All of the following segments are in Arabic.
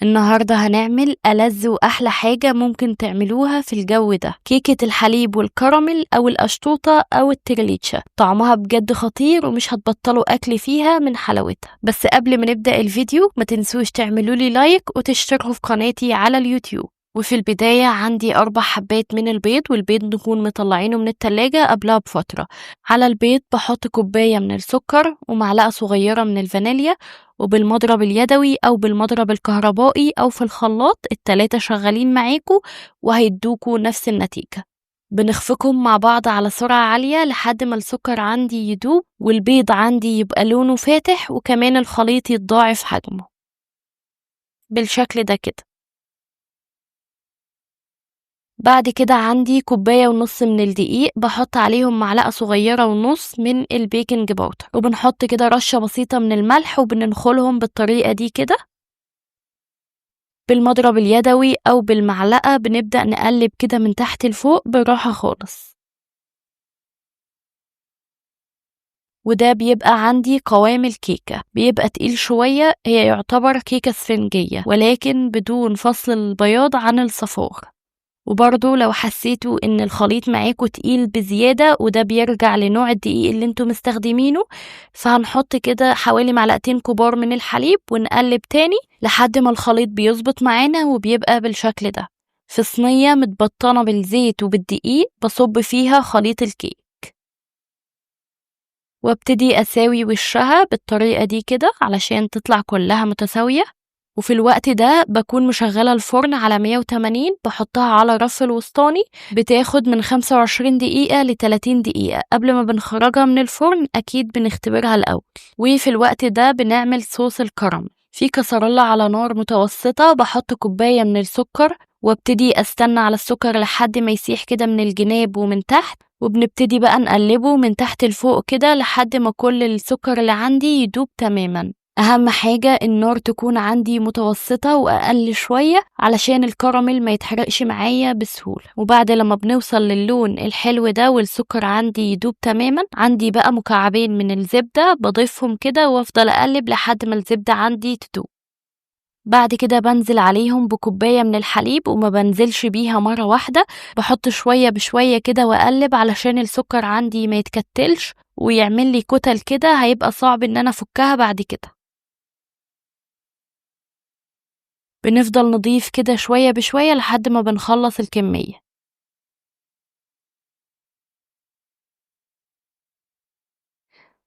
النهاردة هنعمل ألذ وأحلى حاجة ممكن تعملوها في الجو ده، كيكة الحليب والكراميل أو القشطوطة أو التريليتشا. طعمها بجد خطير ومش هتبطلوا أكل فيها من حلاوتها. بس قبل ما نبدأ الفيديو ما تنسوش تعملوا لي لايك وتشتركوا في قناتي على اليوتيوب. وفي البداية عندي 4 حبات من البيض، والبيض نكون مطلعينه من التلاجة قبلها بفترة. على البيض بحط كوباية من السكر ومعلقة صغيرة من الفانيليا، وبالمضرب اليدوي أو بالمضرب الكهربائي أو في الخلاط، ال3 شغالين معاكوا وهيدوكوا نفس النتيجة. بنخفقهم مع بعض على سرعة عالية لحد ما السكر عندي يدوب والبيض عندي يبقى لونه فاتح، وكمان الخليط يتضاعف حجمه بالشكل ده كده. بعد كده عندي 1.5 كوباية من الدقيق، بحط عليهم 1.5 معلقة من البيكنج باودر، وبنحط كده رشة بسيطة من الملح، وبننخلهم بالطريقة دي كده بالمضرب اليدوي أو بالمعلقة. بنبدأ نقلب كده من تحت لفوق بالراحة خالص، وده بيبقى عندي قوام الكيكة. بيبقى تقيل شوية، هي يعتبر كيكة اسفنجية ولكن بدون فصل البياض عن الصفار. وبرضو لو حسيتوا ان الخليط معاكوا تقيل بزيادة، وده بيرجع لنوع الدقيق اللي انتوا مستخدمينه، فهنحط كده حوالي 2 معلقة كبار من الحليب ونقلب تاني لحد ما الخليط بيظبط معانا وبيبقى بالشكل ده. في صينية متبطنة بالزيت وبالدقيق بصب فيها خليط الكيك، وابتدي اساوي وشها بالطريقة دي كده علشان تطلع كلها متساوية. وفي الوقت ده بكون مشغلة الفرن على 180، بحطها على الرف الوسطاني، بتاخد من 25 دقيقة ل 30 دقيقة. قبل ما بنخرجها من الفرن أكيد بنختبرها الأول. وفي الوقت ده بنعمل صوص الكراميل. في كسرولة على نار متوسطة بحط 1 كوباية من السكر، وابتدي استنى على السكر لحد ما يسيح كده من الجناب ومن تحت، وبنبتدي بقى نقلبه من تحت لفوق كده لحد ما كل السكر اللي عندي يدوب تماما. أهم حاجة النار تكون عندي متوسطة وأقل شوية علشان الكراميل ما يتحرقش معايا بسهولة. وبعد لما بنوصل للون الحلو ده والسكر عندي يدوب تماما، عندي بقى مكعبين من الزبدة بضيفهم كده وافضل أقلب لحد ما الزبدة عندي تدوب. بعد كده بنزل عليهم بكوباية من الحليب، وما بنزلش بيها مرة واحدة، بحط شوية بشوية كده وأقلب علشان السكر عندي ما يتكتلش ويعمل لي كتل كده، هيبقى صعب ان انا افكها بعد كده. بنفضل نضيف كده شوية بشوية لحد ما بنخلص الكمية.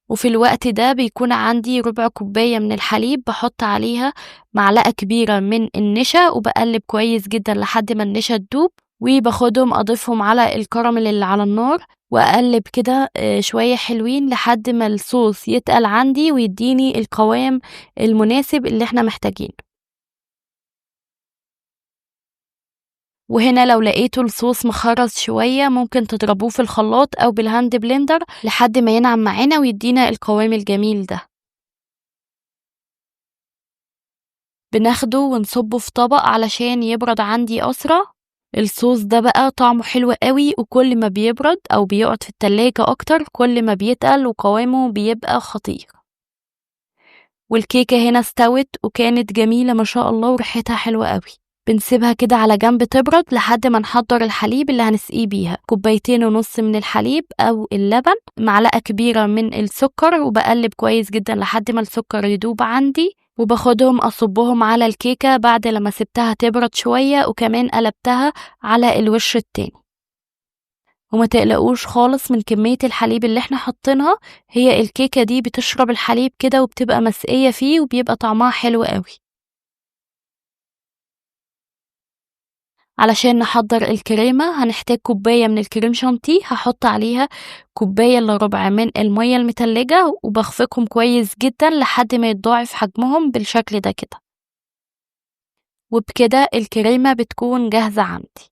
وفي الوقت ده بيكون عندي 1/4 كوباية من الحليب، بحط عليها معلقة كبيرة من النشا، وبقلب كويس جدا لحد ما النشا تدوب، وباخدهم اضيفهم على الكراميل اللي على النار، واقلب كده شوية حلوين لحد ما الصوص يتقل عندي ويديني القوام المناسب اللي احنا محتاجينه. وهنا لو لقيتوا الصوص مخرز شوية ممكن تضربوه في الخلاط أو بالهاند بلندر لحد ما ينعم معانا ويدينا القوام الجميل ده. بناخده ونصبه في طبق علشان يبرد عندي أسرع. الصوص ده بقى طعمه حلو قوي، وكل ما بيبرد أو بيقعد في التلاجة أكتر كل ما بيتقل وقوامه بيبقى خطير. والكيكة هنا استوت وكانت جميلة ما شاء الله وريحتها حلوة قوي. بنسيبها كده على جنب تبرد لحد ما نحضر الحليب اللي هنسقيه بيها. 2.5 كوباية من الحليب أو اللبن، معلقة كبيرة من السكر، وبقلب كويس جدا لحد ما السكر يدوب عندي، وباخدهم أصبهم على الكيكة بعد لما سبتها تبرد شوية، وكمان قلبتها على الوش التاني. وما تقلقوش خالص من كمية الحليب اللي احنا حاطينها، هي الكيكة دي بتشرب الحليب كده وبتبقى مسقية فيه وبيبقى طعمها حلو قوي. علشان نحضر الكريمة هنحتاج 1 كوباية من الكريم شانتيه، هحط عليها 1.25 كوباية من المية المتلجة، وبخفقهم كويس جدا لحد ما يتضاعف حجمهم بالشكل ده كده. وبكده الكريمة بتكون جاهزة عندي.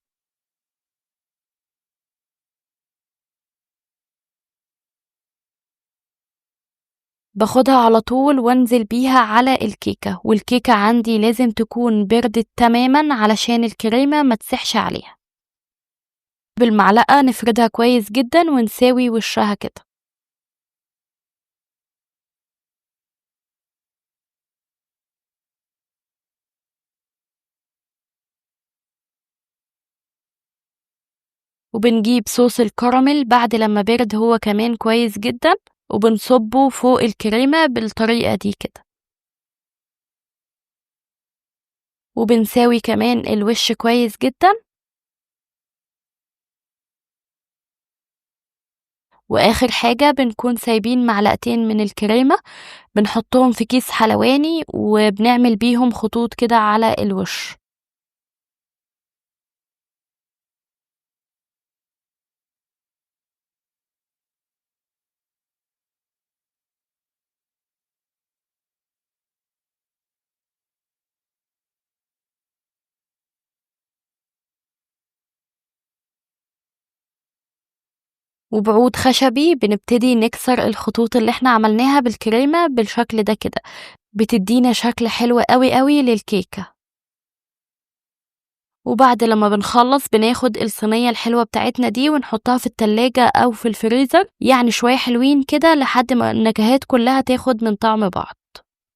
باخدها على طول وانزل بيها على الكيكة، والكيكة عندي لازم تكون بردت تماما علشان الكريمة ما تسحش عليها. بالمعلقة نفردها كويس جدا ونساوي وشها كده. وبنجيب صوص الكراميل بعد لما برد هو كمان كويس جدا، وبنصبه فوق الكريمة بالطريقة دي كده، وبنساوي كمان الوش كويس جدا. واخر حاجة بنكون سايبين معلقتين من الكريمة، بنحطهم في كيس حلواني وبنعمل بيهم خطوط كده على الوش. وبعود خشبي بنبتدي نكسر الخطوط اللي احنا عملناها بالكريمة بالشكل ده كده، بتدينا شكل حلو قوي قوي للكيكة. وبعد لما بنخلص بناخد الصينية الحلوة بتاعتنا دي ونحطها في التلاجة أو في الفريزر، يعني شوية حلوين كده لحد ما النكهات كلها تاخد من طعم بعض.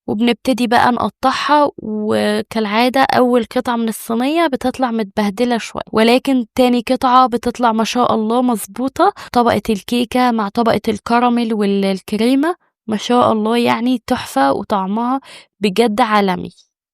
وبنبتدي بقى نقطعها، وكالعادة أول قطعة من الصينية بتطلع متبهدلة شوية، ولكن تاني قطعة بتطلع ما شاء الله مظبوطة. طبقة الكيكة مع طبقة الكراميل والكريمة ما شاء الله يعني تحفة، وطعمها بجد عالمي.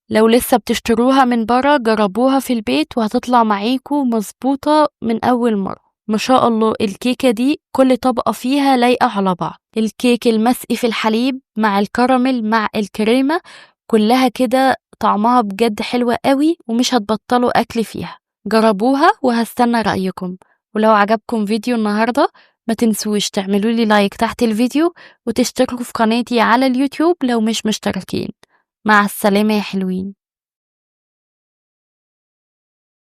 لو لسه بتشتروها من برا جربوها في البيت وهتطلع معاكو مظبوطة من أول مرة. ما شاء الله الكيكة دي كل طبقة فيها لايقة على بعض، الكيك المسقي في الحليب مع الكراميل مع الكريمة كلها كده طعمها بجد حلوة قوي، ومش هتبطلوا أكل فيها. جربوها وهستنى رأيكم. ولو عجبكم فيديو النهاردة ما تنسوش تعملوا لي لايك تحت الفيديو، وتشتركوا في قناتي على اليوتيوب لو مش مشتركين. مع السلامة يا حلوين.